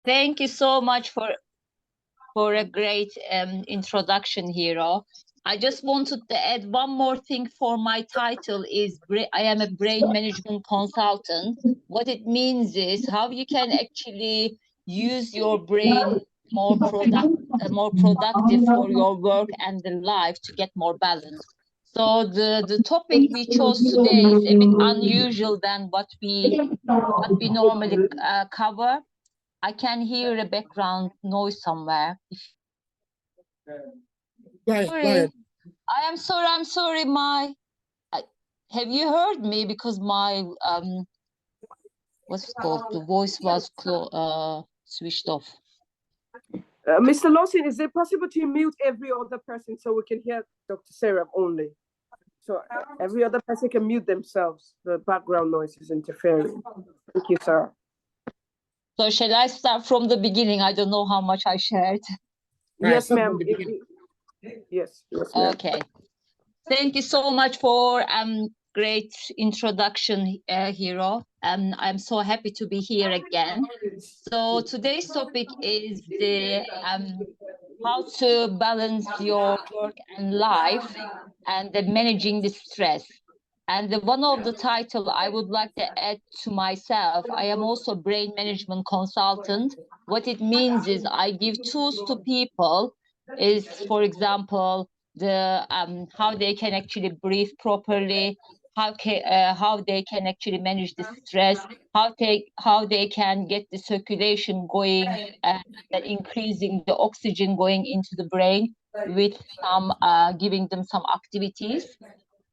Thank you so much for a great introduction, Hero. I just wanted to add one more thing for my title is I am a brain management consultant. What it means is how you can actually use your brain more productive for your work and the life to get more balance. So the topic we chose today is a bit unusual than what we normally cover. I can hear a background noise somewhere. Sorry. I'm sorry. Have you heard me? Because my what's it called? The voice was switched off. Mr. Lawson, is it possible to mute every other person so we can hear Dr. Sarah only? So every other person can mute themselves. The background noise is interfering. Thank you, sir. So shall I start from the beginning? I don't know how much I shared. Yes, ma'am. Yes. Okay. Thank you so much for great introduction, Hero. I'm so happy to be here again. So today's topic is the how to balance your work and life and the managing the stress. And one of the title I would like to add to myself, I am also brain management consultant. What it means is I give tools to people is, for example, the how they can actually breathe properly, how they can actually manage the stress, how they can get the circulation going, and increasing the oxygen going into the brain with some giving them some activities.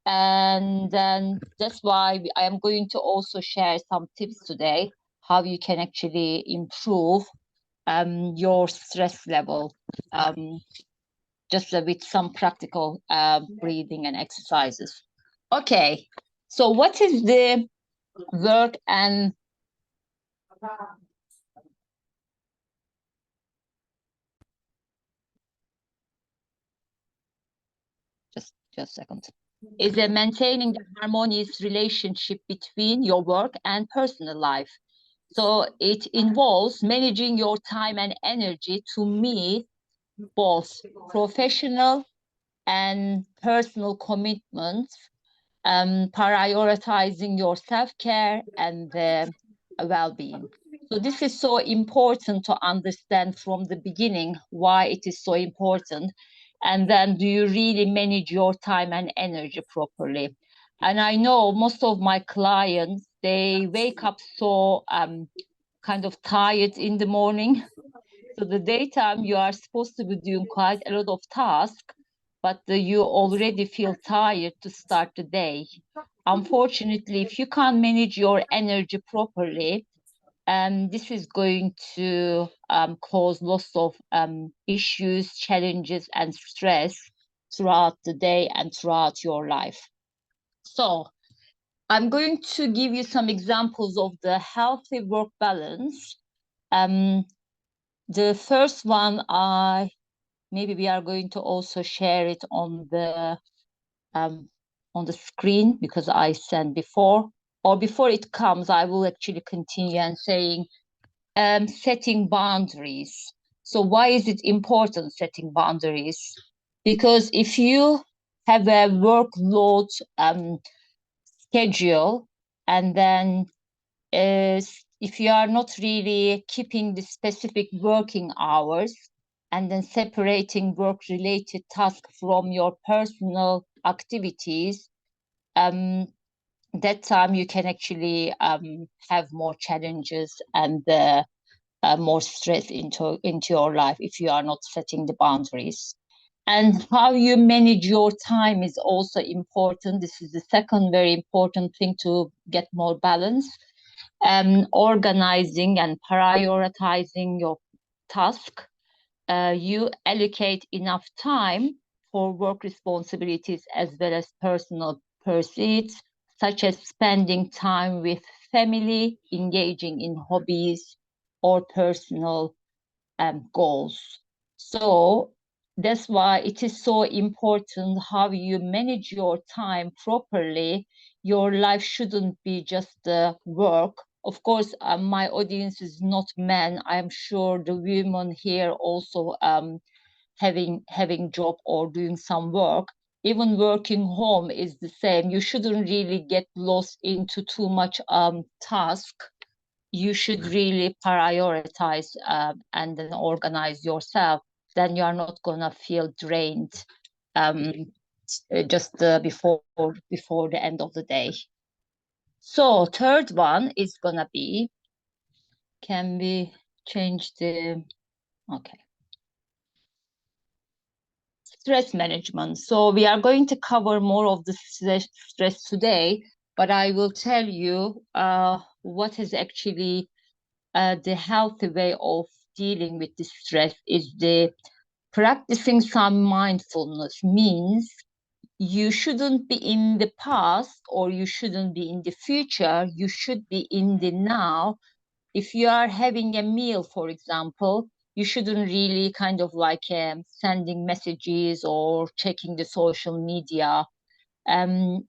And then that's why I am going to also share some tips today how you can actually improve your stress level, just with some practical breathing and exercises. Okay, so what is the work and just a second. Is maintaining the harmonious relationship between your work and personal life. So it involves managing your time and energy to meet both professional and personal commitments, prioritizing your self-care and well-being. So this is so important to understand from the beginning why it is so important. And then do you really manage your time and energy properly? And I know most of my clients, they wake up so kind of tired in the morning. So the daytime you are supposed to be doing quite a lot of tasks, but you already feel tired to start the day. Unfortunately, if you can't manage your energy properly, this is going to cause lots of issues, challenges, and stress throughout the day and throughout your life. So I'm going to give you some examples of the healthy work balance. The first one, maybe we are going to also share it on the screen because I sent before, or before it comes, I will actually continue and saying setting boundaries. So why is it important setting boundaries? Because if you have a workload schedule, and then if you are not really keeping the specific working hours and then separating work-related tasks from your personal activities, that time you can actually have more challenges and more stress into your life if you are not setting the boundaries. And how you manage your time is also important. This is the second very important thing to get more balance. Organizing and prioritizing your task. You allocate enough time for work responsibilities as well as personal pursuits, such as spending time with family, engaging in hobbies, or personal goals. So that's why it is so important how you manage your time properly. Your life shouldn't be just work Of course, my audience is not men. I'm sure the women here also having job or doing some work. Even working home is the same. You shouldn't really get lost into too much task. You should really prioritize and then organize yourself. Then you are not gonna feel drained just before the end of the day. So third one is gonna be, can we change the, okay. Stress management. So we are going to cover more of the stress today, but I will tell you what is actually the healthy way of dealing with the stress is the practicing some mindfulness. Means you shouldn't be in the past or you shouldn't be in the future. You should be in the now. If you are having a meal, for example, you shouldn't really kind of like sending messages or checking the social media.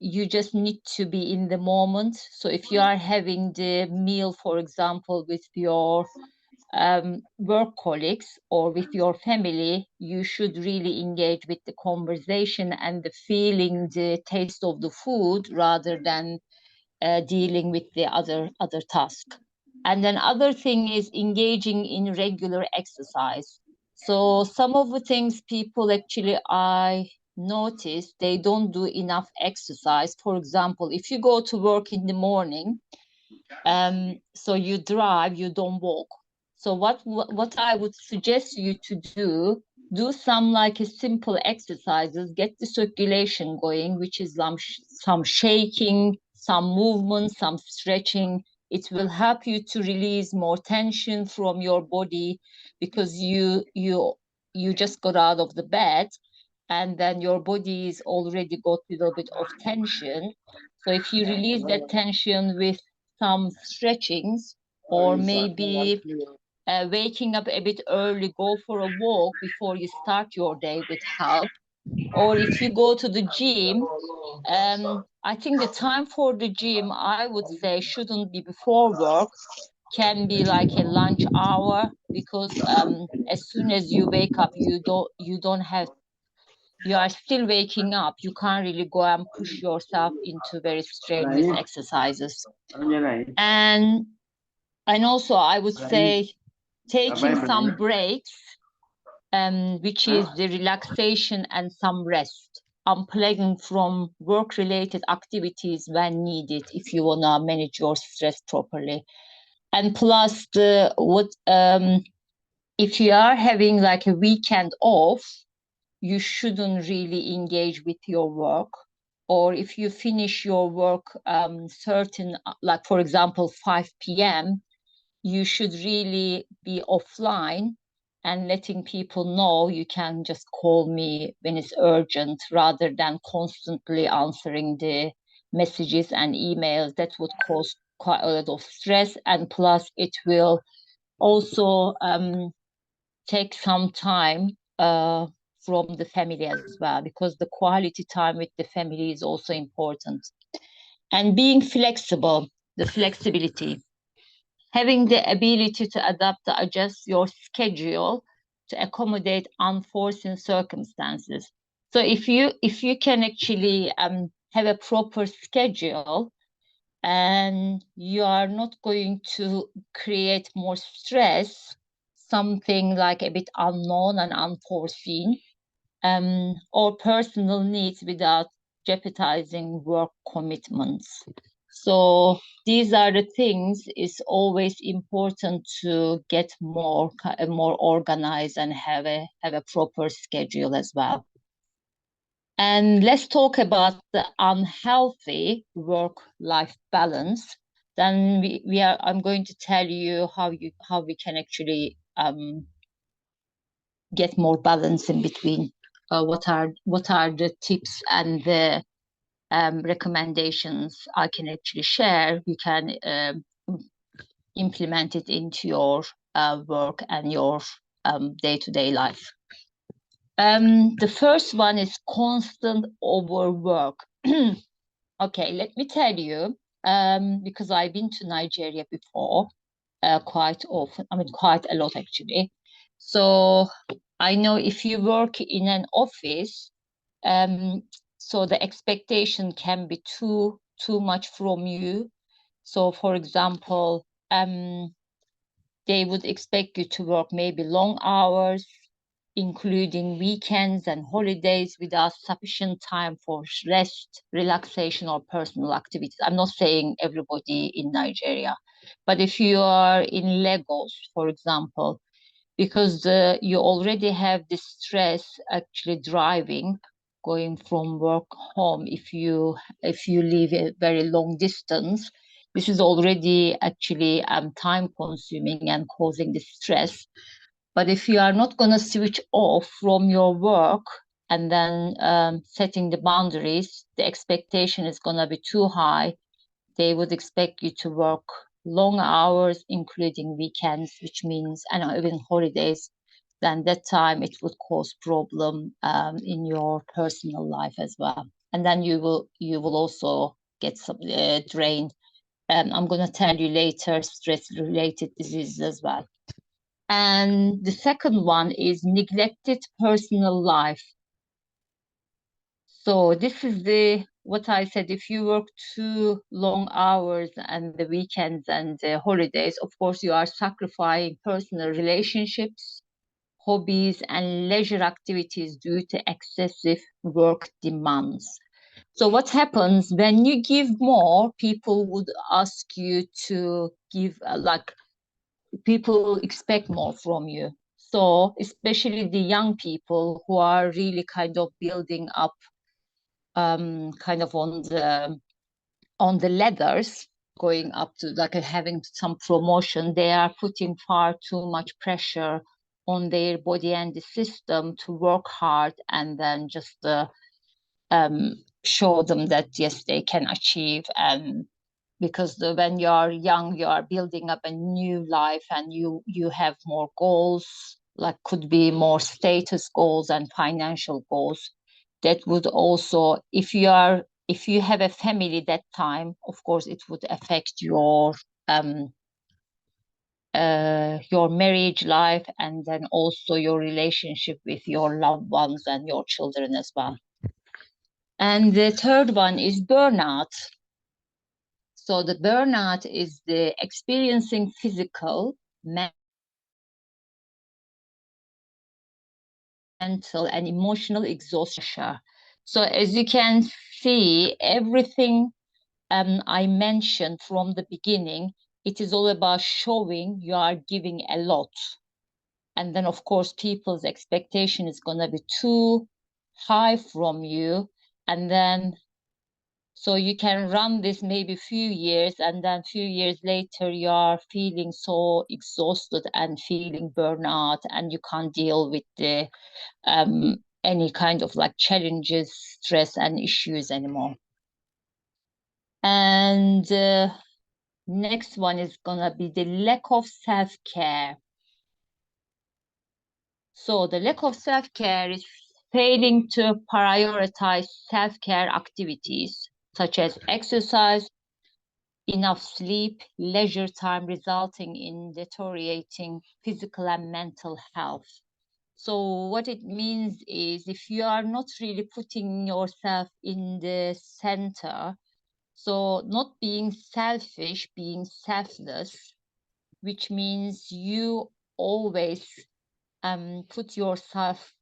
You just need to be in the moment. So if you are having the meal, for example, with your work colleagues or with your family, you should really engage with the conversation and the feeling the taste of the food rather than dealing with the other task. And then other thing is engaging in regular exercise. So some of the things people actually, I notice, they don't do enough exercise. For example, if you go to work in the morning, so you drive, you don't walk. So what I would suggest you to do some like a simple exercises, get the circulation going, which is some shaking, some movement, some stretching. It will help you to release more tension from your body because you just got out of the bed and then your body is already got a little bit of tension. So if you release that tension with some stretchings or maybe waking up a bit early, go for a walk before you start your day with help. Or if you go to the gym, I think the time for the gym, I would say, shouldn't be before work, can be like a lunch hour because as soon as you wake up, you don't have, you are still waking up. You can't really go and push yourself into very strenuous exercises. And also I would say taking some breaks, which is the relaxation and some rest, unplugging from work-related activities when needed if you wanna manage your stress properly. And plus if you are having like a weekend off, you shouldn't really engage with your work. Or if you finish your work certain, like for example 5 p.m., you should really be offline and letting people know you can just call me when it's urgent rather than constantly answering the messages and emails. That would cause quite a lot of stress, and plus it will also take some time from the family as well, because the quality time with the family is also important. And being flexible, the flexibility, having the ability to adapt, to adjust your schedule to accommodate unforeseen circumstances. So if you can actually have a proper schedule and you are not going to create more stress, something like a bit unknown and unforeseen, or personal needs without jeopardizing work commitments. So these are the things. It's always important to get more organized and have a proper schedule as well. And let's talk about the unhealthy work-life balance. Then I'm going to tell you how we can actually get more balance in between. What are the tips and the recommendations I can actually share? You can implement it into your work and your day-to-day life. The first one is constant overwork. Okay, let me tell you, because I've been to Nigeria before, quite often, I mean, quite a lot actually. So I know if you work in an office, so the expectation can be too much from you. So for example, they would expect you to work maybe long hours, including weekends and holidays without sufficient time for rest, relaxation, or personal activities. I'm not saying everybody in Nigeria, but if you are in Lagos, for example, because you already have this stress actually driving, going from work home, if you live a very long distance, this is already actually time consuming and causing the stress. But if you are not going to switch off from your work and then setting the boundaries, the expectation is going to be too high. They would expect you to work long hours, including weekends, which means, and even holidays. Then that time it would cause problem in your personal life as well. And then you will also get some drained. I'm going to tell you later, stress-related diseases as well. And the second one is neglected personal life. So this is what I said, if you work too long hours and the weekends and the holidays, of course, you are sacrificing personal relationships, hobbies, and leisure activities due to excessive work demands. So what happens when you give more, people would ask you to give, people expect more from you. So especially the young people who are really kind of building up kind of on the ladders, going up to like having some promotion, they are putting far too much pressure on their body and the system to work hard and then just show them that yes, they can achieve. And because when you are young, you are building up a new life and you have more goals, like could be more status goals and financial goals. That would also, if you have a family that time, of course it would affect your marriage life and then also your relationship with your loved ones and your children as well. And the third one is burnout. So the burnout is the experiencing physical, mental, and emotional exhaustion. So as you can see, everything I mentioned from the beginning, it is all about showing you are giving a lot. And then, of course, people's expectation is going to be too high from you. And then so you can run this maybe few years, and then few years later you are feeling so exhausted and feeling burnout, and you can't deal with the any kind of like challenges, stress, and issues anymore. And next one is gonna be the lack of self-care. So the lack of self-care is failing to prioritize self-care activities such as exercise, enough sleep, leisure time, resulting in deteriorating physical and mental health. So what it means is if you are not really putting yourself in the center, so not being selfish, being selfless, which means you always put yourself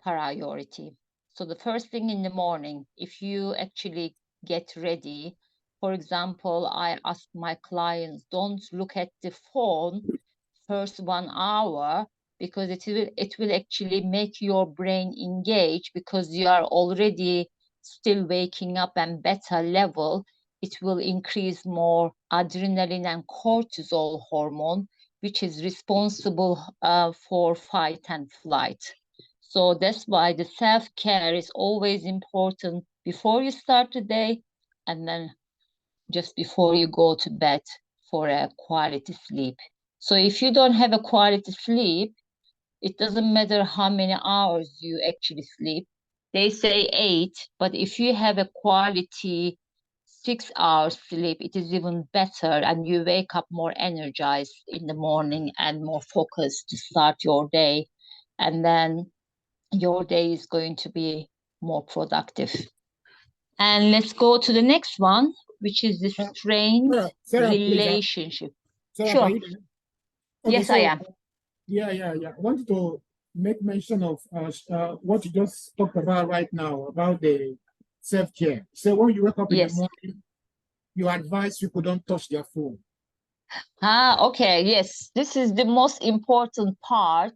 priority. So the first thing in the morning, if you actually get ready, for example, I ask my clients, don't look at the phone first 1 hour, because it will actually make your brain engage, because you are already still waking up and beta level. It will increase more adrenaline and cortisol hormone, which is responsible for fight and flight. So that's why the self-care is always important before you start the day, and then just before you go to bed for a quality sleep. So if you don't have a quality sleep, it doesn't matter how many hours you actually sleep. They say 8, but if you have a quality 6 hours sleep, it is even better, and you wake up more energized in the morning and more focused to start your day. And then your day is going to be more productive. And let's go to the next one, which is the strained Sarah, relationship. Sarah, Sure. okay, Yes, so, I am. Yeah. I wanted to make mention of what you just talked about right now about the self-care. So when you wake up in the Yes. morning, you advise people don't touch their phone. Okay, yes. This is the most important part.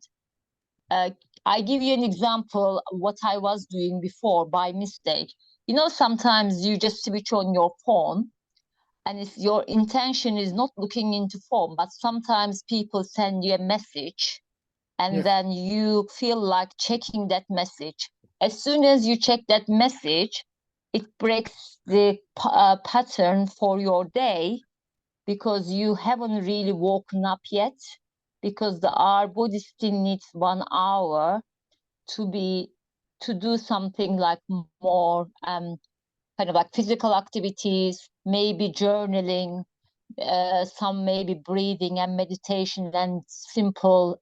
I give you an example of what I was doing before by mistake. You know, sometimes you just switch on your phone and if your intention is not looking into phone, but sometimes people send you a message and then you feel like checking that message. As soon as you check that message, it breaks the pattern for your day because you haven't really woken up yet, because our body still needs 1 hour to do something like more kind of like physical activities, maybe journaling, some maybe breathing and meditation and simple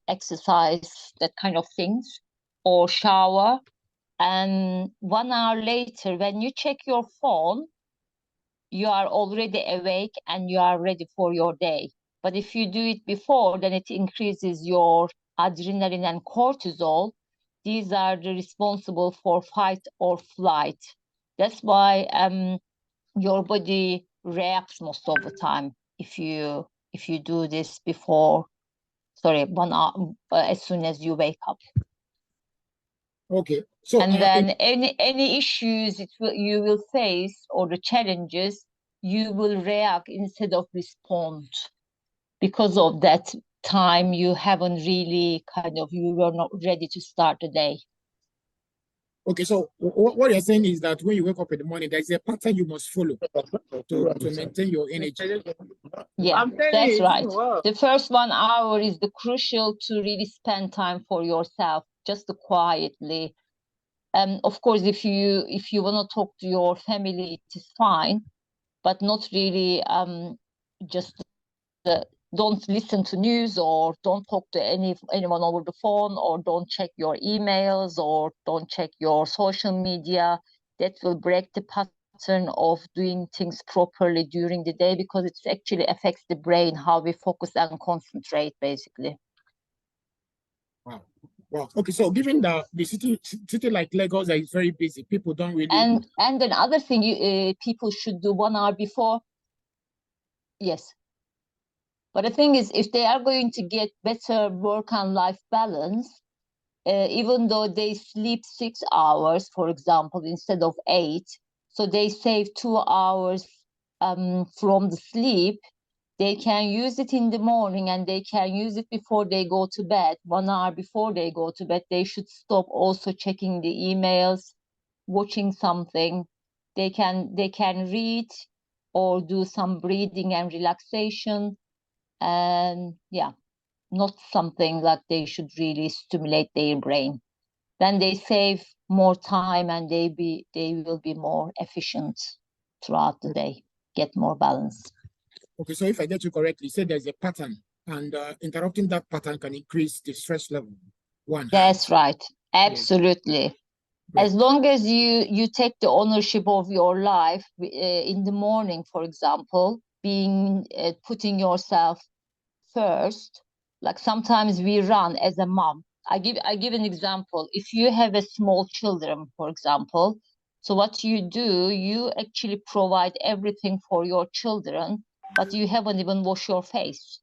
exercise, that kind of things, or shower. And 1 hour later, when you check your phone, you are already awake and you are ready for your day. But if you do it before, then it increases your adrenaline and cortisol. These are the responsible for fight or flight. That's why your body reacts most of the time if you do this before, 1 hour, as soon as you wake up. Okay. So and then any issues you will face, or the challenges, you will react instead of respond, because of that time you haven't really you were not ready to start the day. Okay, so what you're saying is that when you wake up in the morning, there's a pattern you must follow to maintain your energy. Yeah, that's right. The first 1 hour is the crucial to really spend time for yourself, just quietly. Of course, if you want to talk to your family, it is fine, but not really just don't listen to news, or don't talk to anyone over the phone, or don't check your emails, or don't check your social media. That will break the pattern of doing things properly during the day, because it actually affects the brain, how we focus and concentrate, basically. Wow. Okay, so given that the city like Lagos is very busy, people don't really. And another thing people should do 1 hour before. Yes. But the thing is, if they are going to get better work and life balance, even though they sleep 6 hours, for example, instead of 8, so they save 2 hours from the sleep, they can use it in the morning and they can use it before they go to bed. 1 hour before they go to bed, they should stop also checking the emails, watching something. They can read or do some breathing and relaxation. And yeah, not something like they should really stimulate their brain. Then they save more time and they will be more efficient throughout the day, get more balance. Okay, so if I get you correctly, you said there's a pattern, and interrupting that pattern can increase the stress level. That's right. Absolutely. Great. As long as you take the ownership of your life in the morning, for example, putting yourself first. Like sometimes we run as a mom. I give an example. If you have a small children, for example, so what you do, you actually provide everything for your children, but you haven't even washed your face.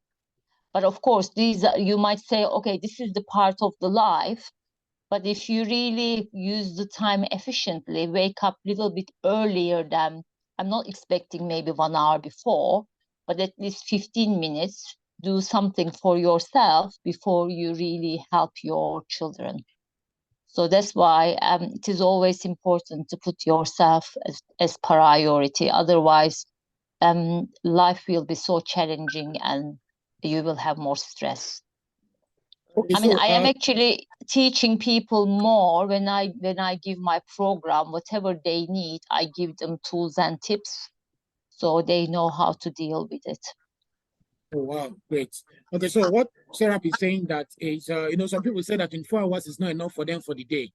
But of course, you might say, okay, this is the part of the life. But if you really use the time efficiently, wake up a little bit earlier than, I'm not expecting maybe 1 hour before, but at least 15 minutes, do something for yourself before you really help your children. So that's why it is always important to put yourself as priority. Otherwise, life will be so challenging and you will have more stress. Okay, I mean, so I am actually teaching people more when I give my program, whatever they need, I give them tools and tips so they know how to deal with it. oh, wow, great. Okay, so what Sarah is saying that is, some people say that 24 hours is not enough for them for the day.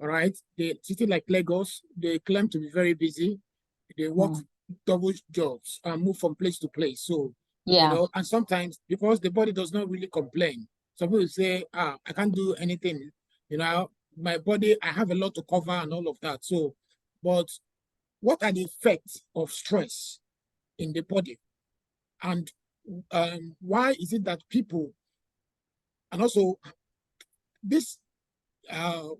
All right, they city like Lagos, they claim to be very busy. They work double jobs and move from place to place. So, Yeah. and sometimes because the body does not really complain, some people say, I can't do anything. My body, I have a lot to cover and all of that. So, but what are the effects of stress in the body? And why is it that people, and also this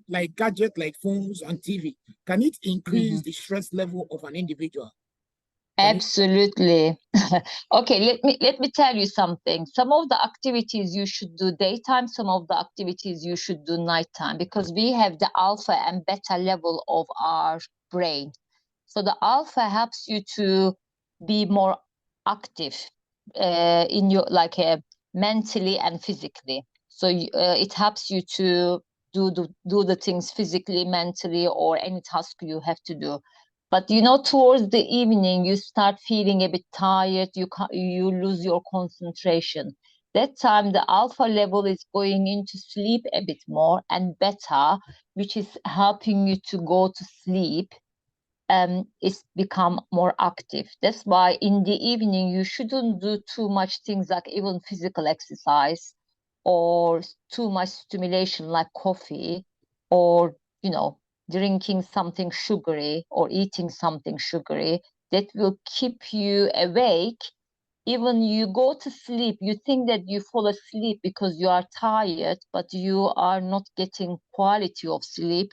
like gadget like phones and TV, can it increase the stress level of an individual? Absolutely. Okay, let me tell you something. Some of the activities you should do daytime, some of the activities you should do nighttime, because we have the alpha and beta level of our brain. So the alpha helps you to be more active in your mentally and physically. So it helps you to do the things physically, mentally, or any task you have to do. But towards the evening, you start feeling a bit tired. You lose your concentration. That time, the alpha level is going into sleep a bit more, and beta, which is helping you to go to sleep, is become more active. That's why in the evening you shouldn't do too much things like even physical exercise or too much stimulation like coffee or drinking something sugary or eating something sugary that will keep you awake. Even you go to sleep, you think that you fall asleep because you are tired, but you are not getting quality of sleep,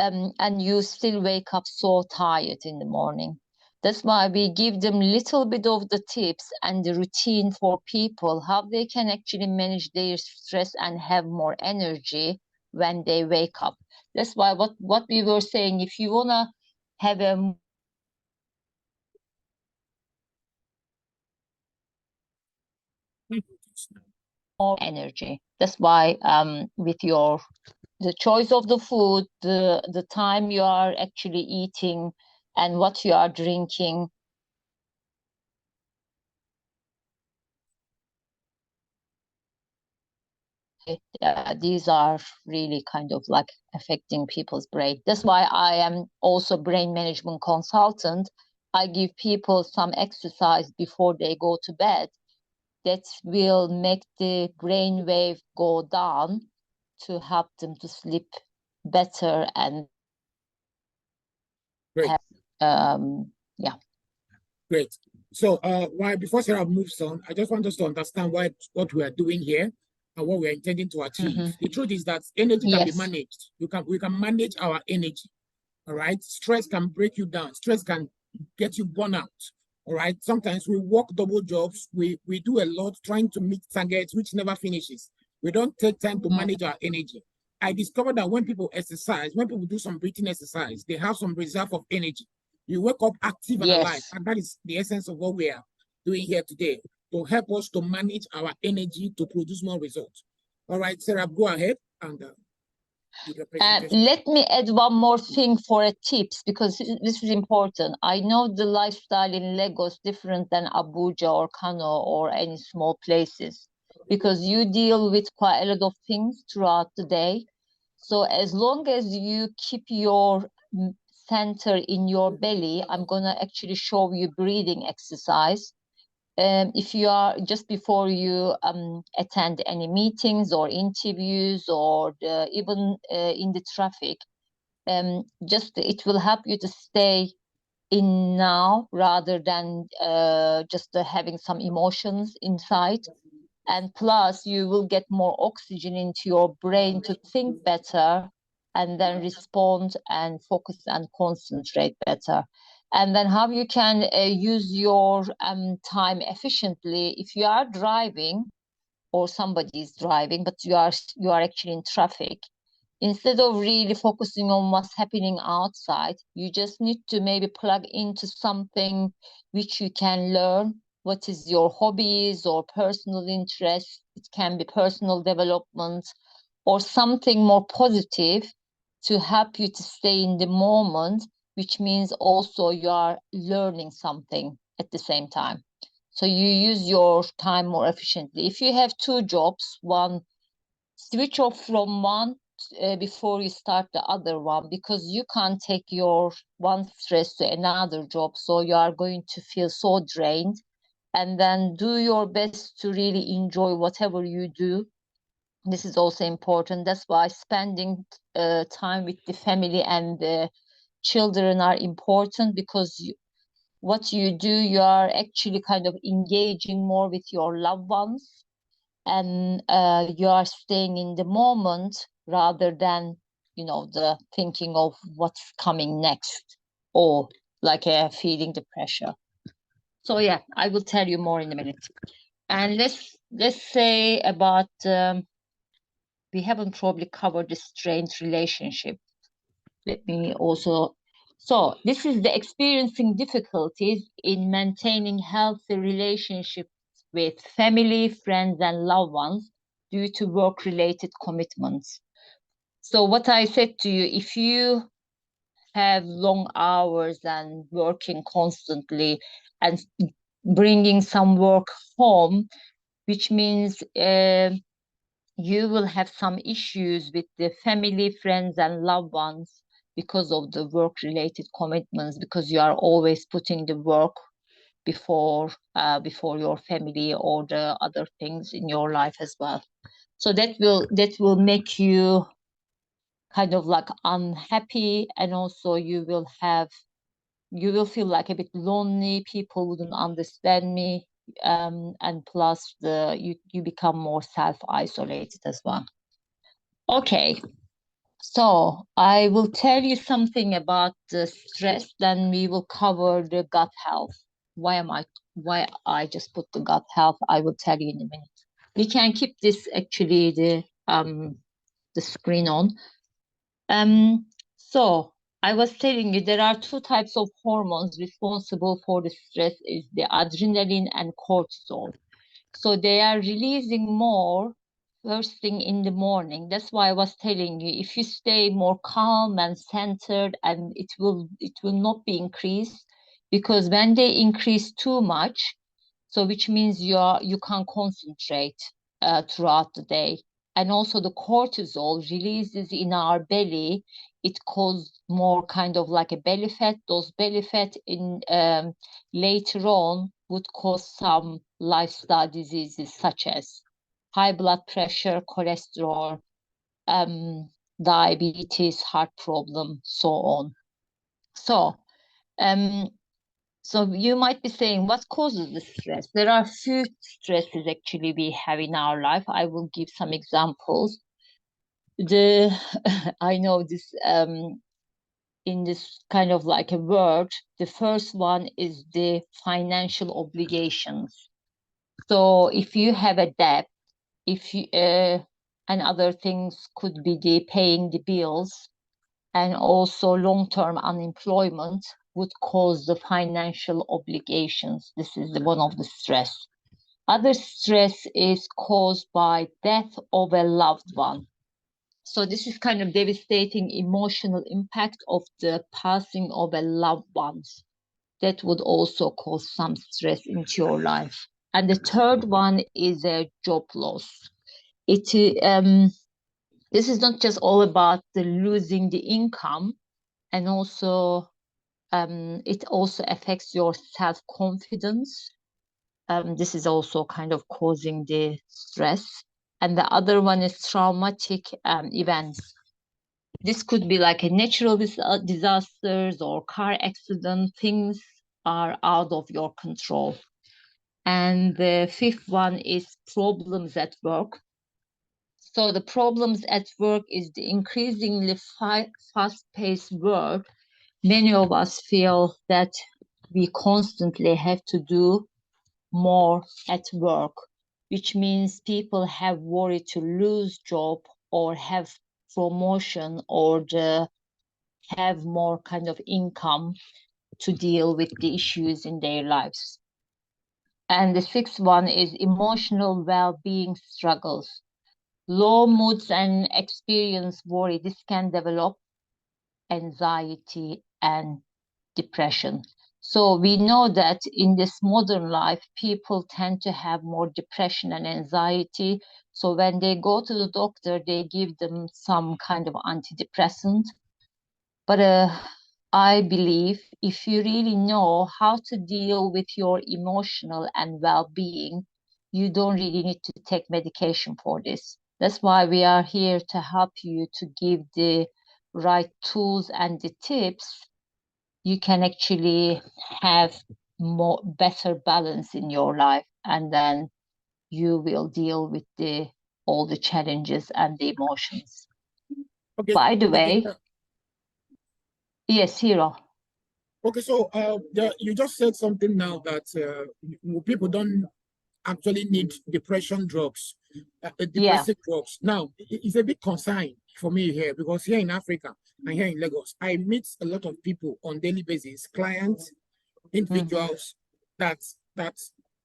and you still wake up so tired in the morning. That's why we give them little bit of the tips and the routine for people, how they can actually manage their stress and have more energy when they wake up. That's why what we were saying, if you want to have a more energy, that's why with the choice of the food, the time you are actually eating and what you are drinking, these are really kind of like affecting people's brain. That's why I am also brain management consultant. I give people some exercise before they go to bed that will make the brain wave go down to help them to sleep better and Great. Yeah. Great. So why before Sarah moves on, I just want us to understand what we are doing here and what we are intending to achieve. The truth is that energy can be managed. We can manage our energy. All right. Stress can break you down. Stress can get you burn out. All right. Sometimes we work double jobs. We do a lot trying to meet targets which never finishes. We don't take time to manage our energy. I discovered that when people exercise, when people do some breathing exercise, they have some reserve of energy. You wake up active and alive. And that is the essence of what we are doing here today, to help us to manage our energy to produce more results. All right, Sarah, go ahead and let me add one more thing for a tips, because this is important. I know the lifestyle in Lagos different than Abuja or Kano or any small places, because you deal with quite a lot of things throughout the day. So as long as you keep your center in your belly, I'm gonna actually show you breathing exercise. If you are just before you attend any meetings or interviews or even in the traffic, just it will help you to stay in now rather than just having some emotions inside. And plus you will get more oxygen into your brain to think better and then respond and focus and concentrate better. And then how you can use your time efficiently. If you are driving or somebody is driving but you are actually in traffic, instead of really focusing on what's happening outside, you just need to maybe plug into something which you can learn, what is your hobbies or personal interests, it can be personal development or something more positive to help you to stay in the moment, which means also you are learning something at the same time. So you use your time more efficiently. If you have two jobs, one, switch off from one before you start the other one, because you can't take your one stress to another job. So you are going to feel so drained. And then do your best to really enjoy whatever you do. This is also important. That's why spending time with the family and the children are important, because what you do, you are actually kind of engaging more with your loved ones, and you are staying in the moment rather than, the thinking of what's coming next, or like feeling the pressure. So yeah, I will tell you more in a minute. And let's say about we haven't probably covered the strained relationship. Let me also. So this is the experiencing difficulties in maintaining healthy relationships with family, friends, and loved ones due to work-related commitments. So what I said to you, if you have long hours and working constantly and bringing some work home, which means you will have some issues with the family, friends, and loved ones because of the work-related commitments, because you are always putting the work before your family or the other things in your life as well. So that will make you kind of like unhappy, and also you will feel like a bit lonely. People wouldn't understand me, and plus you become more self-isolated as well. Okay, so I will tell you something about the stress, then we will cover the gut health. Why I just put the gut health, I will tell you in a minute. We can keep this actually the screen on. So I was telling you there are two types of hormones responsible for the stress, is the adrenaline and cortisol. So they are releasing more first thing in the morning. That's why I was telling you, if you stay more calm and centered, and it will not be increased, because when they increase too much, so which means you can't concentrate throughout the day. And also the cortisol releases in our belly, it causes more kind of like a belly fat. Those belly fat in later on would cause some lifestyle diseases such as high blood pressure, cholesterol, diabetes, heart problem, so on. So you might be saying, what causes the stress? There are few stresses actually we have in our life. I will give some examples. I know this in this kind of like a word, the first one is the financial obligations. So if you have a debt, if you and other things could be the paying the bills, and also long-term unemployment would cause the financial obligations. This is one of the stress. Other stress is caused by death of a loved one. So this is kind of devastating emotional impact of the passing of a loved one. That would also cause some stress into your life. And the third one is a job loss. This is not just all about the losing the income, and also it also affects your self-confidence. This is also kind of causing the stress. And the other one is traumatic events. This could be like a natural disasters or car accident. Things are out of your control. And the fifth one is problems at work. So the problems at work is the increasingly fast-paced work. Many of us feel that we constantly have to do more at work, which means people have worry to lose job or have promotion or have more kind of income to deal with the issues in their lives. And the sixth one is emotional well-being struggles. Low moods and experience worry. This can develop anxiety and depression. So we know that in this modern life, people tend to have more depression and anxiety. So when they go to the doctor, they give them some kind of antidepressant. But I believe if you really know how to deal with your emotional and well-being, you don't really need to take medication for this. That's why we are here to help you to give the right tools and the tips. You can actually have better balance in your life, and then you will deal with all the challenges and the emotions. Okay. By the way, yes, Hiro. Okay, so you just said something now that people don't actually need depression drugs, depressive drugs. Now, it's a big concern for me here, because here in Africa and here in Lagos, I meet a lot of people on daily basis, clients, individuals, that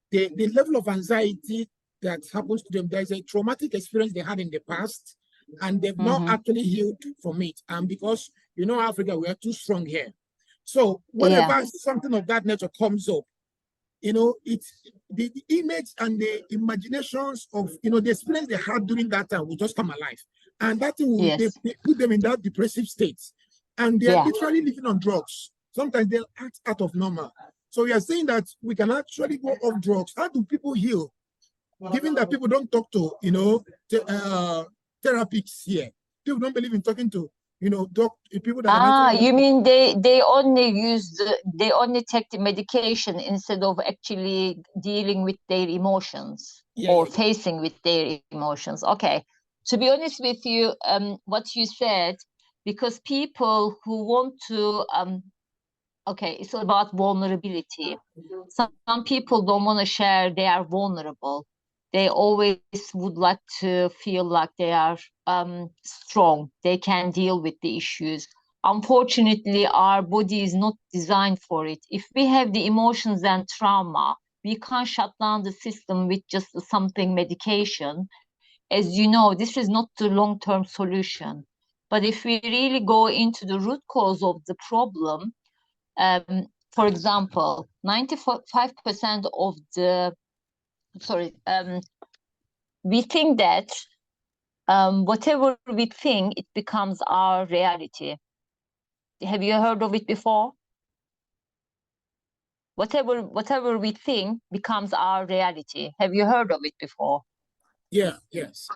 the level of anxiety that happens to them, there's a traumatic experience they had in the past, and they've not actually healed from it. And because, Africa, we are too strong here. So whenever something of that nature comes up, it's the image and the imaginations of, the experience they had during that time will just come alive. And that thing will they put them in that depressive state. And they are literally living on drugs. Sometimes they'll act out of normal. So we are saying that we can actually go off drugs. How do people heal? Given that people don't talk to, therapists here. People don't believe in talking to people that can you mean they only take the medication instead of actually dealing with their emotions or facing with their emotions? Okay, to be honest with you, what you said, because people who want to okay, it's about vulnerability. Some people don't want to share they are vulnerable. They always would like to feel like they are strong. They can deal with the issues. Unfortunately, our body is not designed for it. If we have the emotions and trauma, we can't shut down the system with just something medication. As you know, this is not the long-term solution. But if we really go into the root cause of the problem, for example, 95% of the, we think that whatever we think, it becomes our reality. Have you heard of it before? Whatever we think becomes our reality. Have you heard of it before? Yeah, yes.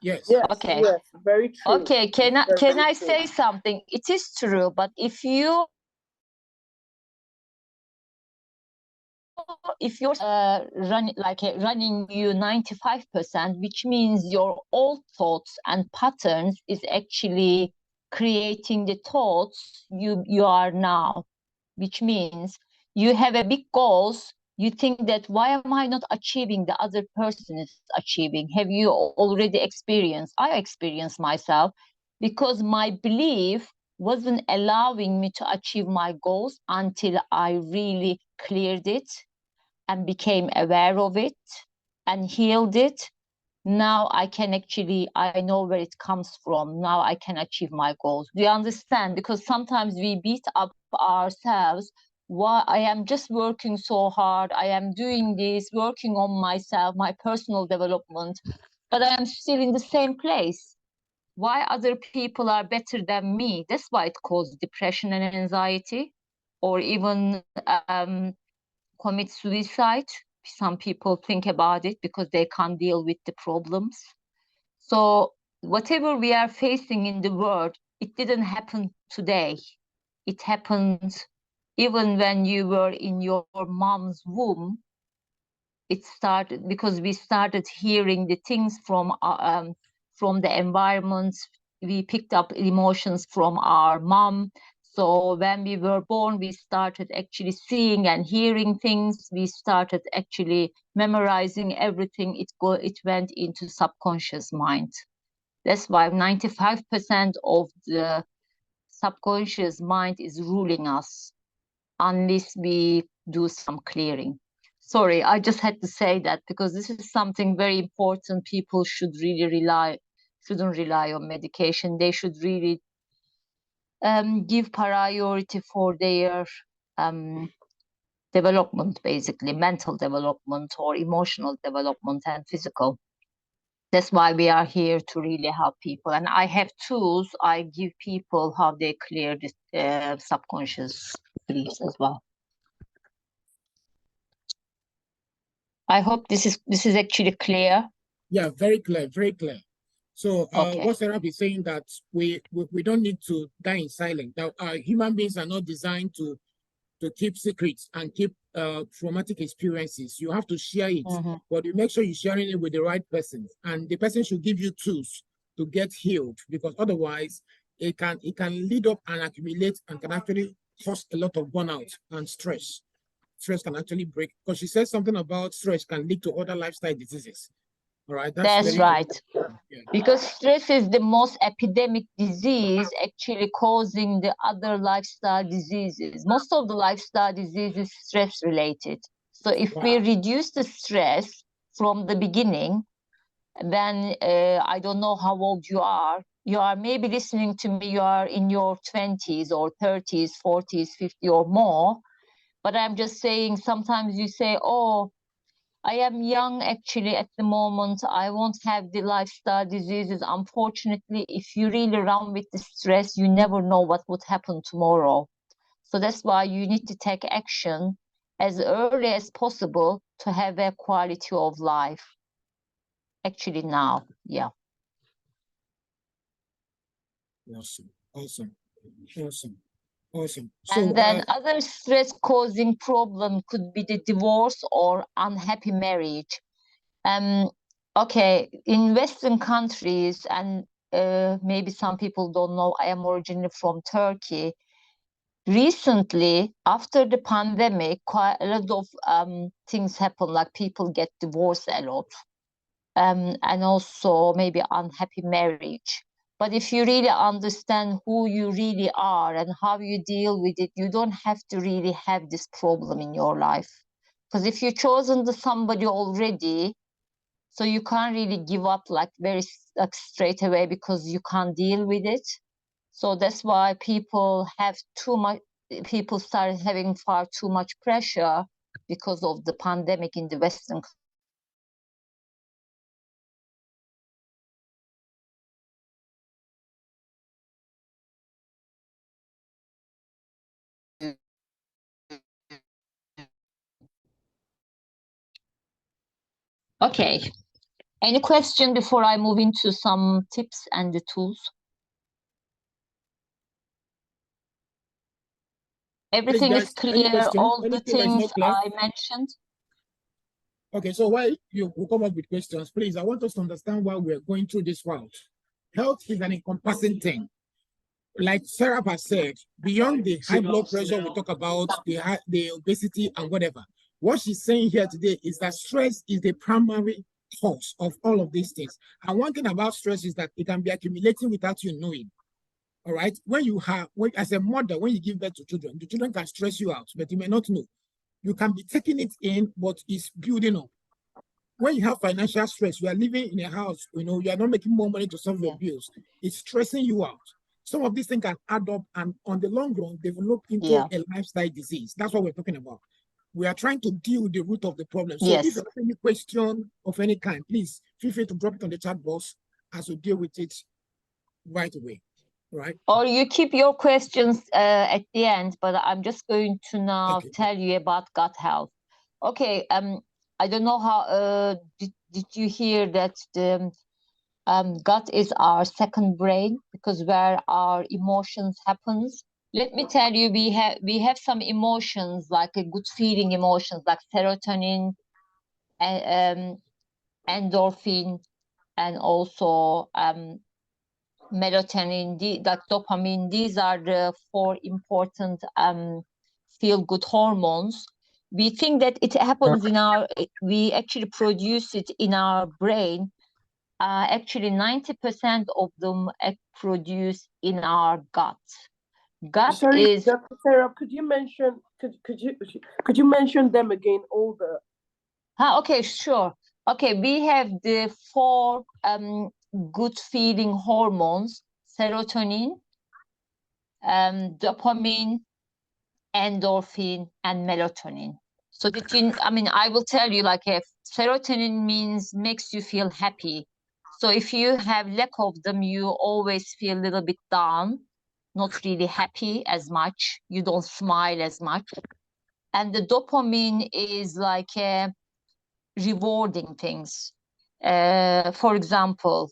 Okay. Yes, very true. Okay, can I say something? It is true, but if you're running you 95%, which means your old thoughts and patterns is actually creating the thoughts you are now, which means you have a big goals. You think that why am I not achieving the other person is achieving? Have you already experienced? I experienced myself, because my belief wasn't allowing me to achieve my goals until I really cleared it and became aware of it and healed it. Now I know where it comes from. Now I can achieve my goals. Do you understand? Because sometimes we beat up ourselves. Why I am just working so hard. I am doing this, working on myself, my personal development, but I am still in the same place. Why other people are better than me? That's why it causes depression and anxiety, or even commit suicide. Some people think about it because they can't deal with the problems. So whatever we are facing in the world, it didn't happen today. It happened even when you were in your mom's womb. It started because we started hearing the things from the environment. We picked up emotions from our mom. So when we were born, we started actually seeing and hearing things. We started actually memorizing everything. It went into subconscious mind. That's why 95% of the subconscious mind is ruling us unless we do some clearing. Sorry, I just had to say that because this is something very important. People shouldn't rely on medication. They should really give priority for their development, basically mental development or emotional development and physical. That's why we are here, to really help people. And I have tools. I give people how they clear this subconscious beliefs as well. I hope this is actually clear. Yeah, very clear, very clear. So Okay. what Sarah is saying that we don't need to die in silence. That human beings are not designed to keep secrets and keep traumatic experiences. You have to share it, but you make sure you're sharing it with the right person, and the person should give you tools to get healed, because otherwise it can lead up and accumulate and can actually cause a lot of burnout and stress. Stress can actually break, because she said something about stress can lead to other lifestyle diseases. All right, that's right. Yeah. Because stress is the most epidemic disease, actually causing the other lifestyle diseases. Most of the lifestyle diseases stress related. So if we reduce the stress from the beginning, then I don't know how old you are. You are maybe listening to me, you are in your 20s or 30s, 40s, 50 or more. But I'm just saying, sometimes you say, oh, I am young actually at the moment. I won't have the lifestyle diseases. Unfortunately, if you really run with the stress, you never know what would happen tomorrow. So that's why you need to take action as early as possible to have a quality of life. Actually now, yeah. Awesome. So, and then other stress-causing problem could be the divorce or unhappy marriage. Okay, in Western countries, and maybe some people don't know, I am originally from Turkey. Recently, after the pandemic, quite a lot of things happen, like people get divorced a lot, and also maybe unhappy marriage. But if you really understand who you really are and how you deal with it, you don't have to really have this problem in your life. Because if you've chosen somebody already, so you can't really give up like straight away, because you can't deal with it. So that's why people started having far too much pressure because of the pandemic in the Western. Okay. Any question before I move into some tips and the tools? Everything is clear, all the things I mentioned? Okay, so while you will come up with questions, please, I want us to understand why we're going through this route. Health is an encompassing thing. Like Sarah has said, beyond the high blood pressure, we talk about the obesity and whatever. What she's saying here today is that stress is the primary cause of all of these things. And one thing about stress is that it can be accumulating without you knowing. All right. As a mother, when you give birth to children, the children can stress you out, but you may not know. You can be taking it in, but it's building up. When you have financial stress, you are living in a house, you are not making more money to solve your bills. It's stressing you out. Some of these things can add up and on the long run develop into a lifestyle disease. That's what we're talking about. We are trying to deal with the root of the problem. So if you have any question of any kind, please feel free to drop it on the chat box as we deal with it right away. Right. Or you keep your questions at the end, but I'm just going to now tell you about gut health. Okay. I don't know how did you hear that the gut is our second brain, because where our emotions happens. Let me tell you, we have some emotions, like a good feeling emotions, like serotonin, and endorphin, and also melatonin, like dopamine. These are the 4 important feel-good hormones. We think that it happens we actually produce it in our brain. Actually, 90% of them produce in our gut. Sorry, Dr. Sarah, could you mention them again? All the Okay, sure. Okay, we have the four good feeling hormones: serotonin, dopamine, endorphin, and melatonin. So I will tell you, like, if serotonin means makes you feel happy. So if you have lack of them, you always feel a little bit down, not really happy as much. You don't smile as much. And the dopamine is like rewarding things. For example,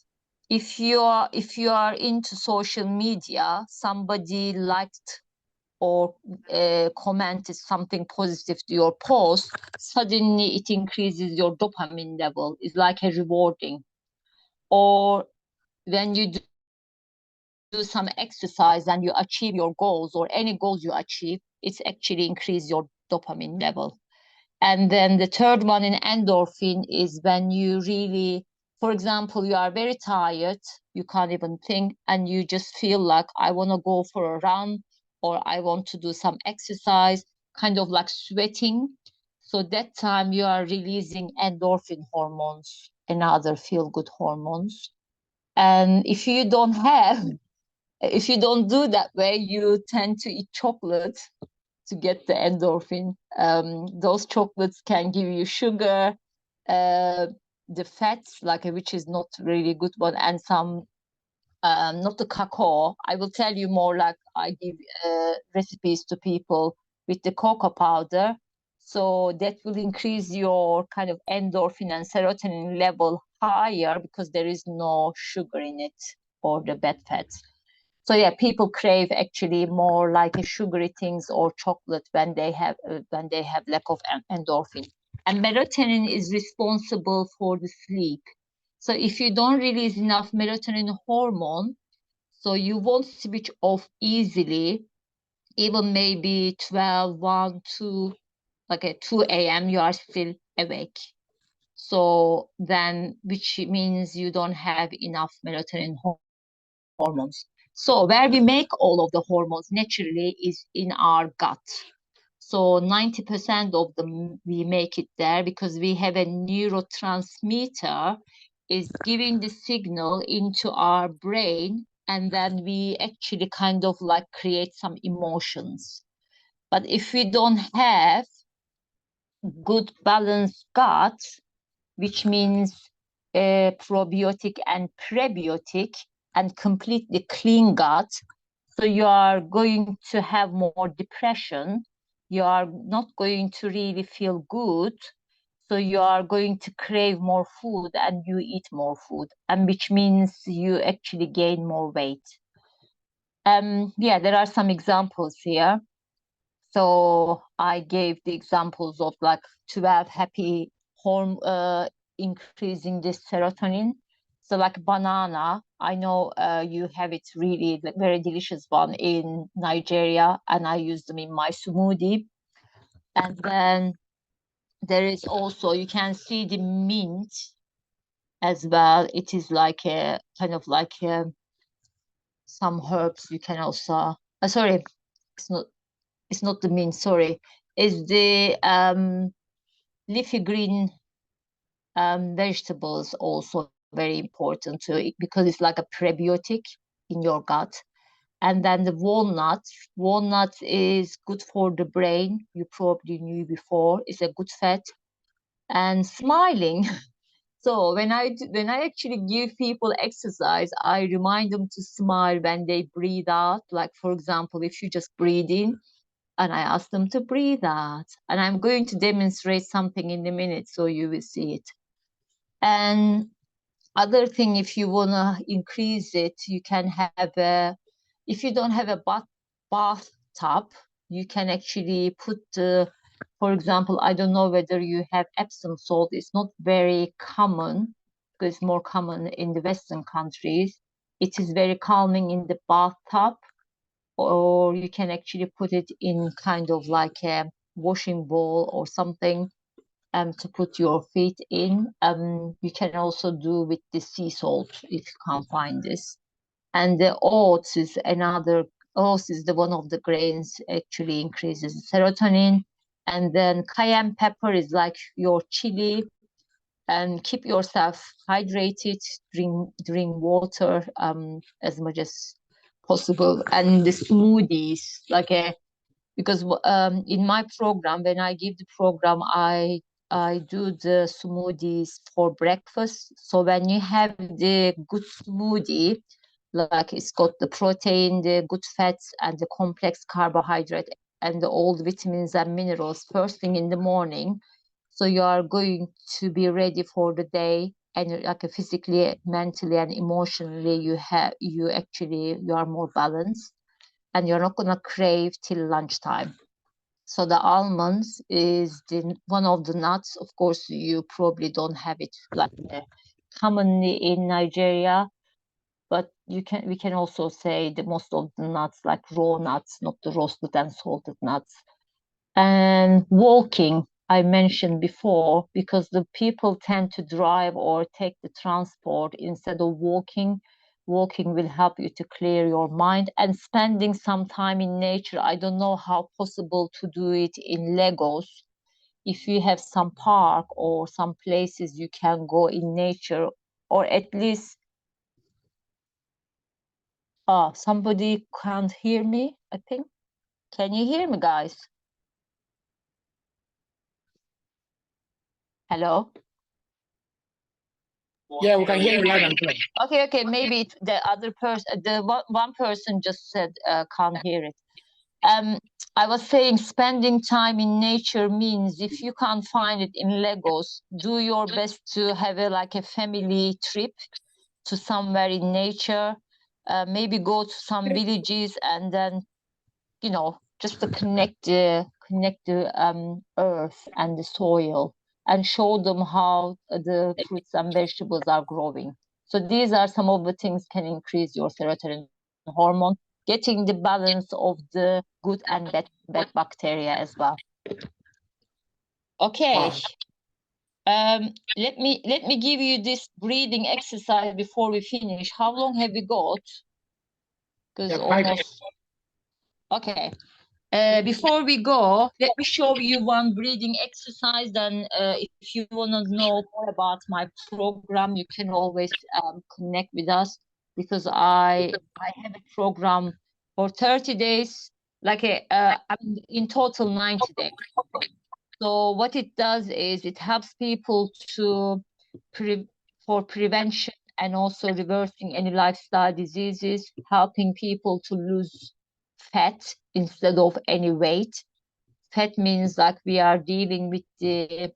if you are into social media, somebody liked or commented something positive to your post, suddenly it increases your dopamine level. It's like a rewarding. Or when you do some exercise and you achieve your goals or any goals you achieve, it's actually increase your dopamine level. And then the third one in endorphin is when you really, for example, you are very tired, you can't even think, and you just feel like, I want to go for a run or I want to do some exercise, kind of like sweating. So that time you are releasing endorphin hormones and other feel-good hormones. And if you don't do that way, you tend to eat chocolate to get the endorphin. Those chocolates can give you sugar, uh, the fats, like which is not really good one, and some not the cacao. I will tell you more, like I give recipes to people with the cocoa powder. So that will increase your kind of endorphin and serotonin level higher because there is no sugar in it or the bad fats. So yeah, people crave actually more like a sugary things or chocolate when they have lack of endorphin. And melatonin is responsible for the sleep. So if you don't release enough melatonin hormone, so you won't switch off easily, even maybe 12, 1, 2, like at 2 a.m. you are still awake. So then, which means you don't have enough melatonin hormones. So where we make all of the hormones naturally is in our gut. So 90% of them we make it there because we have a neurotransmitter is giving the signal into our brain, and then we actually kind of like create some emotions. But if we don't have good balanced gut, which means probiotic and prebiotic and completely clean gut, so you are going to have more depression. You are not going to really feel good. So you are going to crave more food and you eat more food, and which means you actually gain more weight. Yeah, there are some examples here. So I gave the examples of like 12 happy increasing this serotonin. So like banana, I know you have it really very delicious one in Nigeria, and I use them in my smoothie. And then there is also, you can see the mint as well. It is like a kind of like some herbs you can also, sorry, it's not the mint, sorry, is the leafy green vegetables also very important too, because it's like a prebiotic in your gut. And then the walnut is good for the brain. You probably knew before, it's a good fat. And smiling. So when I actually give people exercise, I remind them to smile when they breathe out. Like for example, if you just breathe in, and I ask them to breathe out. And I'm going to demonstrate something in a minute, so you will see it. And other thing, if you want to increase it, you can have if you don't have a bathtub, you can actually put, for example, I don't know whether you have Epsom salt. It's not very common because it's more common in the Western countries. It is very calming in the bathtub, or you can actually put it in kind of like a washing bowl or something to put your feet in. You can also do with the sea salt if you can't find this. And the oats is the one of the grains actually increases serotonin. And then cayenne pepper is like your chili. And keep yourself hydrated, drink water as much as possible. And the smoothies, like because in my program, when I give the program, I do the smoothies for breakfast. So when you have the good smoothie, like it's got the protein, the good fats, and the complex carbohydrate, and the all the vitamins and minerals first thing in the morning, so you are going to be ready for the day, and like physically, mentally, and emotionally, you are more balanced, and you're not gonna crave till lunchtime. So the almonds is one of the nuts. Of course, you probably don't have it like commonly in Nigeria, but we can also say that most of the nuts, like raw nuts, not the roasted and salted nuts. And walking, I mentioned before, because the people tend to drive or take the transport instead of walking. Walking will help you to clear your mind, and spending some time in nature. I don't know how possible to do it in Lagos. If you have some park or some places you can go in nature, or at least somebody can't hear me, I think. Can you hear me, guys? Hello? Yeah, we can hear you loud and clear. Okay. Maybe the other person, one person just said can't hear it. I was saying spending time in nature means if you can't find it in Lagos, do your best to have like a family trip to somewhere in nature. Maybe go to some villages, and then just to connect the earth and the soil, and show them how the fruits and vegetables are growing. So these are some of the things can increase your serotonin hormone, getting the balance of the good and bad bacteria as well. Okay. Let me give you this breathing exercise before we finish. How long have we got? Because almost. Okay. Before we go, let me show you one breathing exercise. Then, if you want to know more about my program, you can always connect with us, because I have a program for 30 days, like in total 90 days. So what it does is it helps people to for prevention, and also reversing any lifestyle diseases, helping people to lose fat instead of any weight. Fat means like we are dealing with the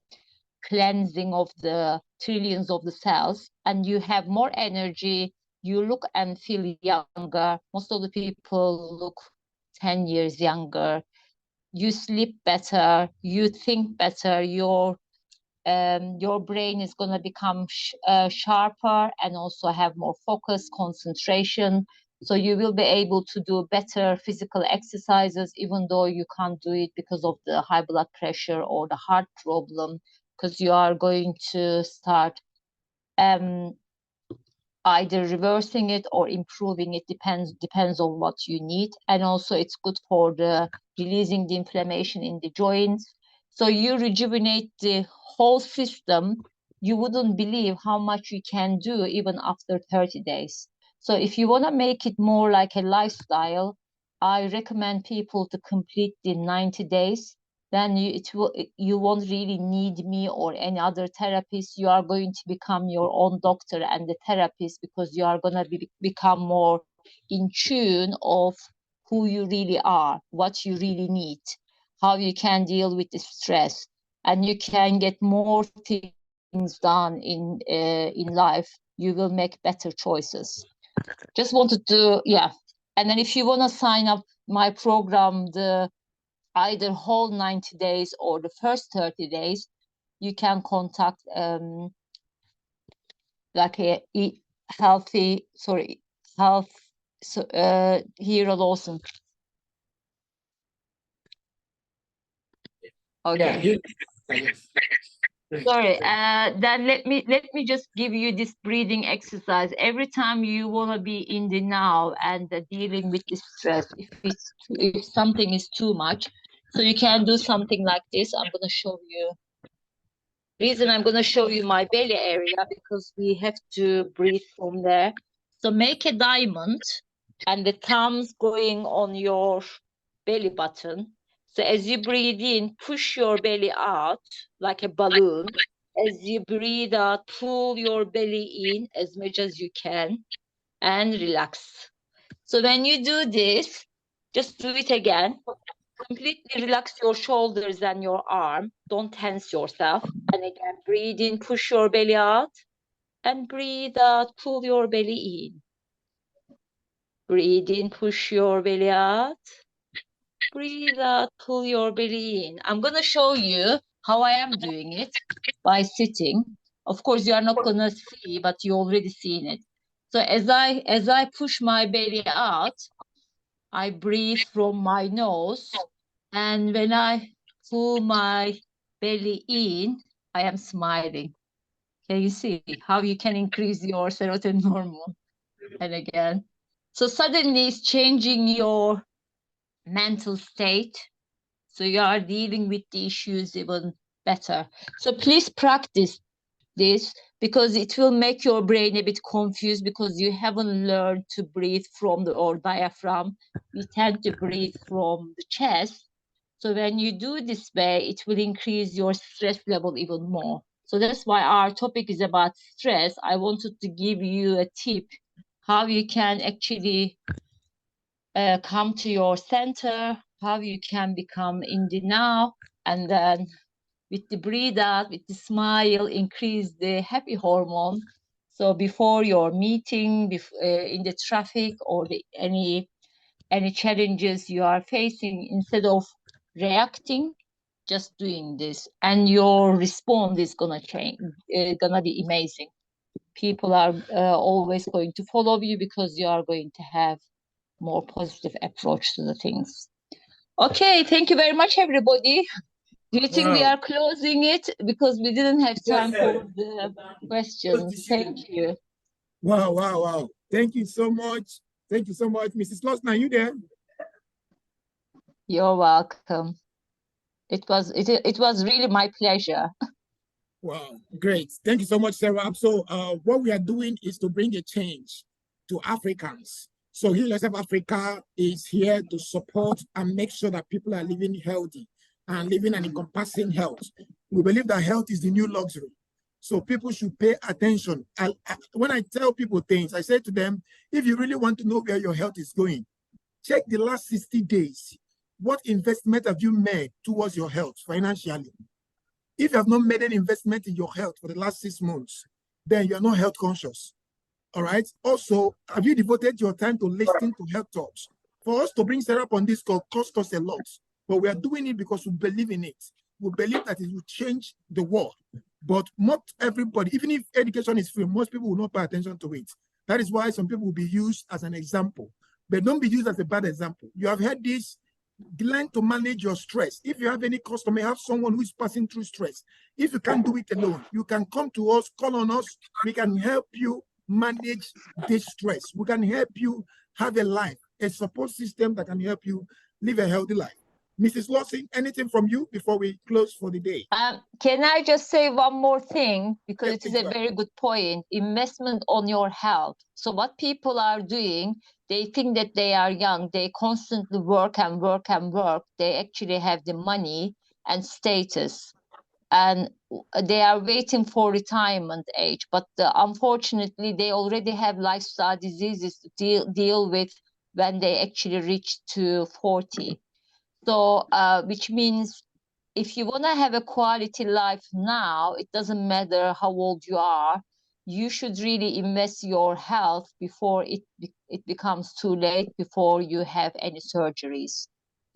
cleansing of the trillions of the cells, and you have more energy, you look and feel younger. Most of the people look 10 years younger. You sleep better, you think better, your brain is going to become sharper, and also have more focus, concentration. So you will be able to do better physical exercises, even though you can't do it because of the high blood pressure or the heart problem, because you are going to start either reversing it or improving it, depends on what you need. And also it's good for the releasing the inflammation in the joints. So you rejuvenate the whole system. You wouldn't believe how much you can do even after 30 days. So if you want to make it more like a lifestyle, I recommend people to complete the 90 days. Then you won't really need me or any other therapist. You are going to become your own doctor and the therapist, because you are going to become more in tune of who you really are, what you really need, how you can deal with the stress, and you can get more things done in life. You will make better choices. Just wanted to, yeah. And then if you want to sign up my program, the either whole 90 days or the first 30 days, you can contact like a health Hero Lawson. Okay. Yeah. Sorry. Then let me just give you this breathing exercise. Every time you want to be in the now and dealing with the stress, if something is too much, So you can do something like this. I'm going to show you. Reason I'm going to show you my belly area because we have to breathe from there. So make a diamond and the thumbs going on your belly button. So as you breathe in, push your belly out like a balloon. As you breathe out, pull your belly in as much as you can and relax. So when you do this, just do it again. Completely relax your shoulders and your arm. Don't tense yourself. And again, breathe in, push your belly out. And breathe out, pull your belly in. Breathe in, push your belly out. Breathe out, pull your belly in. I'm going to show you how I am doing it by sitting. Of course, you are not going to see, but you already seen it. So as I push my belly out, I breathe from my nose. And when I pull my belly in, I am smiling. Can you see how you can increase your serotonin hormone? And again. So suddenly it's changing your mental state. So you are dealing with the issues even better. So please practice this because it will make your brain a bit confused because you haven't learned to breathe from the or diaphragm. We tend to breathe from the chest. So when you do this way, it will increase your stress level even more. So that's why our topic is about stress. I wanted to give you a tip how you can actually come to your center, how you can become in the now, and then with the breathe out, with the smile, increase the happy hormone. So before your meeting, in the traffic or any challenges you are facing, instead of reacting, just doing this, and your response is gonna change, gonna be amazing. People are always going to follow you because you are going to have more positive approach to the things. Okay, thank you very much, everybody. Do you think we are closing it because we didn't have time for the questions? Thank you. Wow, wow, wow. Thank you so much. Thank you so much. Mrs. Lawson, are you there? You're welcome. It was really my pleasure. Wow, great. Thank you so much, Sarah. So what we are doing is to bring a change to Africans. So Heal Yourself Africa is here to support and make sure that people are living healthy and living an encompassing health. We believe that health is the new luxury. So people should pay attention. When I tell people things, I say to them, if you really want to know where your health is going, check the last 60 days. What investment have you made towards your health financially? If you have not made an investment in your health for the last 6 months, then you're not health conscious. All right. Also, have you devoted your time to listening to health talks? For us to bring Sarah up on this call cost us a lot, but we are doing it because we believe in it. We believe that it will change the world. But not everybody, even if education is free, most people will not pay attention to it. That is why some people will be used as an example, but don't be used as a bad example. You have heard this. Learn to manage your stress. If you have any customer, have someone who is passing through stress. If you can't do it alone, you can come to us, call on us. We can help you manage this stress. We can help you have a life, a support system that can help you live a healthy life. Mrs. Lawson, anything from you before we close for the day? Can I just say one more thing? Because it is a very good point. Investment on your health. So what people are doing, they think that they are young. They constantly work and work and work. They actually have the money and status. And they are waiting for retirement age. But unfortunately, they already have lifestyle diseases to deal with when they actually reach to 40. So, which means if you want to have a quality life now, it doesn't matter how old you are, you should really invest your health before it becomes too late, before you have any surgeries.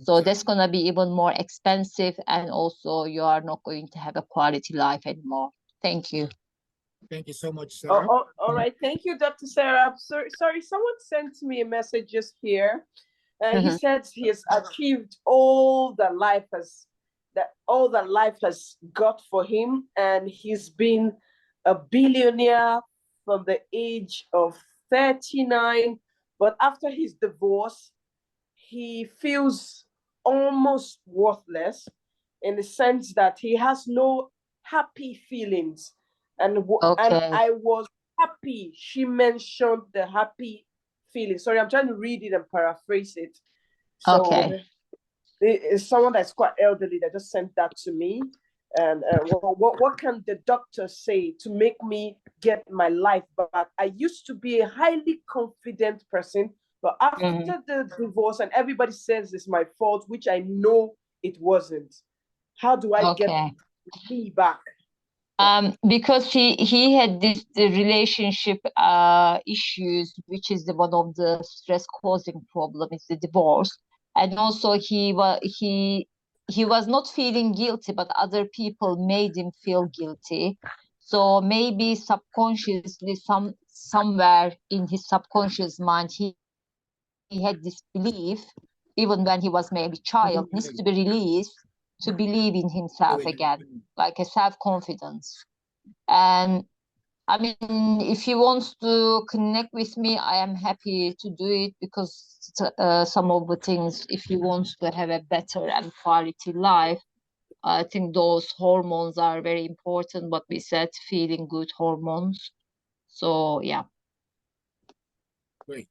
So that's going to be even more expensive, and also you are not going to have a quality life anymore. Thank you. Thank you so much, Sarah. All right. Thank you, Dr. Sarah. Sorry, someone sent me a message just here. He said he has achieved all that life has got for him, and he's been a billionaire from the age of 39. But after his divorce, he feels almost worthless in the sense that he has no happy feelings. And I was happy she mentioned the happy feeling. Sorry, I'm trying to read it and paraphrase it. So it's someone that's quite elderly that just sent that to me. And what can the doctor say to make me get my life back? I used to be a highly confident person, but after the divorce, and everybody says it's my fault, which I know it wasn't. How do I get me back? Because he had the relationship issues, which is one of the stress causing problem, is the divorce. And also he was not feeling guilty, but other people made him feel guilty. So maybe subconsciously, somewhere in his subconscious mind, he had this belief, even when he was maybe child, needs to be released to believe in himself again, like a self-confidence. And I mean, if he wants to connect with me, I am happy to do it, because some of the things, if he wants to have a better and quality life, I think those hormones are very important. What we said, feeling good hormones. So yeah. Great.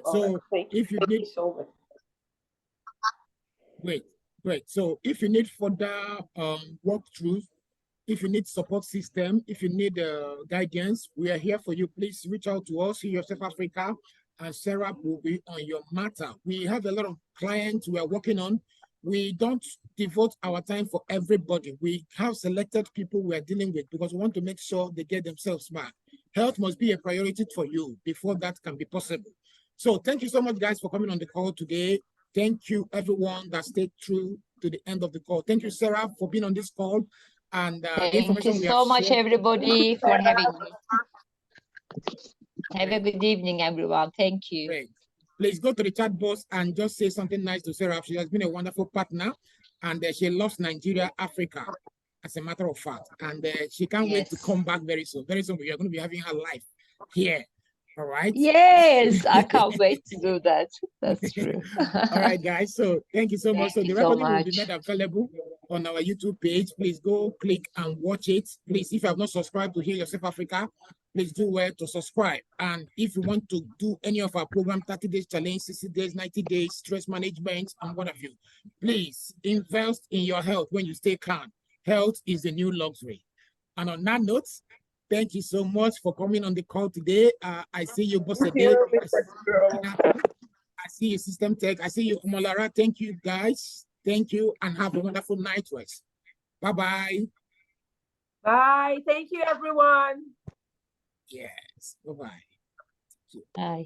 So if you need great. So if you need further walkthroughs, if you need support system, if you need guidance, we are here for you. Please reach out to us here in South Africa, and Sarah will be on your matter. We have a lot of clients we are working on. We don't devote our time for everybody. We have selected people we are dealing with because we want to make sure they get themselves back. Health must be a priority for you before that can be possible. So thank you so much, guys, for coming on the call today. Thank you, everyone that stayed through to the end of the call. Thank you, Sarah, for being on this call. And thank you so much, everybody, for having me. Have a good evening, everyone. Thank you. Great. Please go to the chat box and just say something nice to Sarah. She has been a wonderful partner, and she loves Nigeria, Africa, as a matter of fact. And she can't wait to come back very soon. Very soon, we are going to be having her live here. All right. Yes, I can't wait to do that. That's true. All right, guys. So thank you so much. So the recording will be made available on our YouTube page. Please go click and watch it. Please, if you have not subscribed to Heal Yourself Africa, please do well to subscribe. And if you want to do any of our program, 30 days challenge, 60 days, 90 days, stress management, and what have you, please invest in your health when you stay calm. Health is the new luxury. And on that note, thank you so much for coming on the call today. I see you, Boss Ade. I see you, System Tech. I see you, Umalara. Thank you, guys. Thank you, and have a wonderful night rest. Bye-bye. Bye. Thank you, everyone. Yes. Bye-bye. Bye.